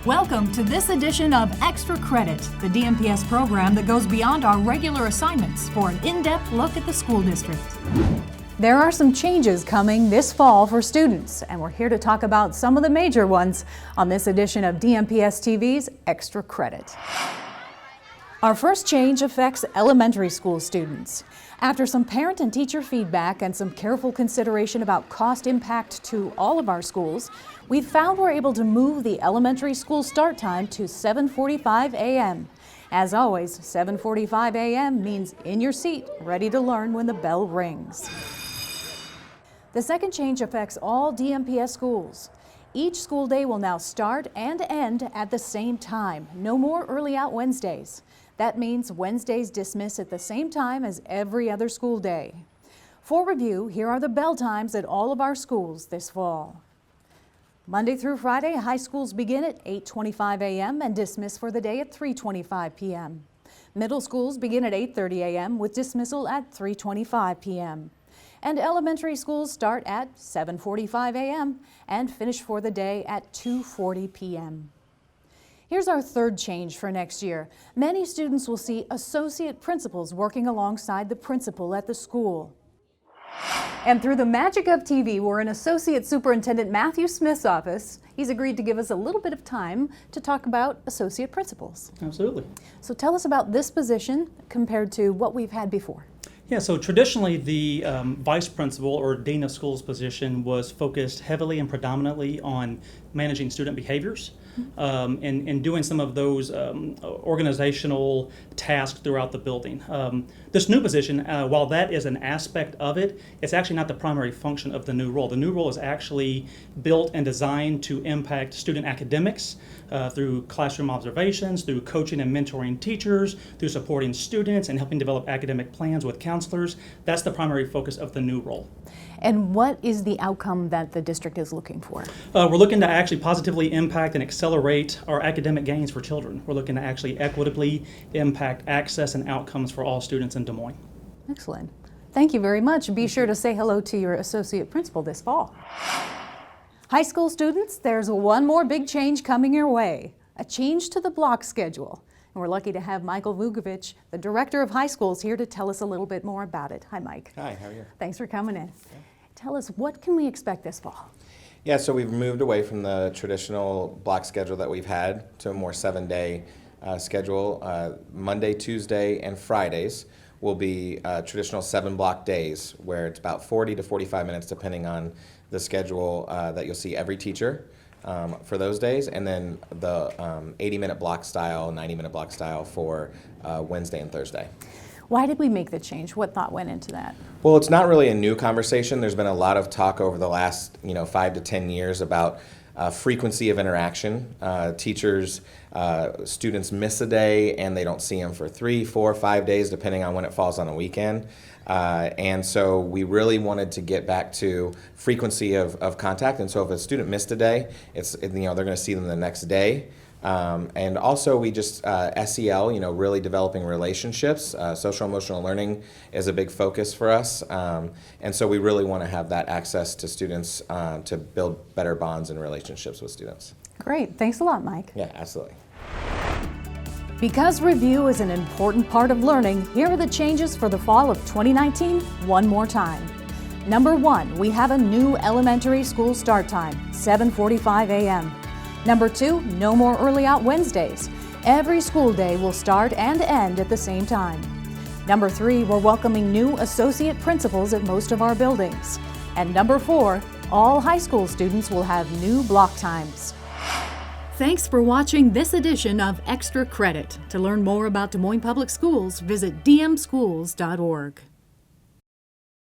Welcome to this edition of Extra Credit, the DMPS program that goes beyond our regular assignments for an in-depth look at the school district. There are some changes coming this fall for students, and we're here to talk about some of the major ones on this edition of DMPS-TV's Extra Credit. Our first change affects elementary school students. After some parent and teacher feedback and some careful consideration about cost impact to all of our schools, we've found we're able to move the elementary school start time to 7:45 a.m. As always, 7:45 a.m. means in your seat, ready to learn when the bell rings. The second change affects all DMPS schools. Each school day will now start and end at the same time. No more early out Wednesdays. That means Wednesdays dismiss at the same time as every other school day. For review, here are the bell times at all of our schools this fall. Monday through Friday, high schools begin at 8:25 a.m. and dismiss for the day at 3:25 p.m. Middle schools begin at 8:30 a.m. with dismissal at 3:25 p.m. And elementary schools start at 7:45 a.m. and finish for the day at 2:40 p.m. Here's our third change for next year. Many students will see associate principals working alongside the principal at the school. And through the magic of TV, we're in Associate Superintendent Matthew Smith's office. He's agreed to give us a little bit of time to talk about associate principals. Absolutely. So tell us about this position compared to what we've had before. Yeah, so traditionally the vice principal or dean of schools position was focused heavily and predominantly on managing student behaviors and doing some of those organizational tasks throughout the building. This new position, while that is an aspect of it, it's actually not the primary function of the new role. The new role is actually built and designed to impact student academics through classroom observations, through coaching and mentoring teachers, through supporting students and helping develop academic plans with counselors. That's the primary focus of the new role. And what is the outcome that the district is looking for? We're looking to actually positively impact and accelerate our academic gains for children. We're looking to actually equitably impact access and outcomes for all students in Des Moines. Excellent. Thank you very much. Be sure to say hello to your associate principal this fall. High school students, there's one more big change coming your way. A change to the block schedule. And we're lucky to have Michael Vukovic, the director of high schools, here to tell us a little bit more about it. Hi, Mike. Hi, how are you? Thanks for coming in. Okay. Tell us, what can we expect this fall? Yeah, so we've moved away from the traditional block schedule that we've had to a more 7-day schedule. Monday, Tuesday, and Fridays will be traditional 7-block days where it's about 40 to 45 minutes depending on the schedule that you'll see every teacher for those days, and then the 80-minute block style, 90-minute block style for Wednesday and Thursday. Why did we make the change? What thought went into that? Well, it's not really a new conversation. There's been a lot of talk over the last 5 to 10 years about frequency of interaction. Teachers, students miss a day and they don't see them for 3, 4, 5 days depending on when it falls on a weekend. And so we really wanted to get back to frequency of contact. And so if a student missed a day, they're going to see them the next day. And also we just, SEL, really developing relationships. Social emotional learning is a big focus for us. And so we really want to have that access to students to build better bonds and relationships with students. Great. Thanks a lot, Mike. Yeah, absolutely. Because review is an important part of learning, here are the changes for the fall of 2019 one more time. Number 1, we have a new elementary school start time, 7:45 a.m. Number 2, no more early out Wednesdays. Every school day will start and end at the same time. Number 3, we're welcoming new associate principals at most of our buildings. And number 4, all high school students will have new block times. Thanks for watching this edition of Extra Credit. To learn more about Des Moines Public Schools, visit dmschools.org.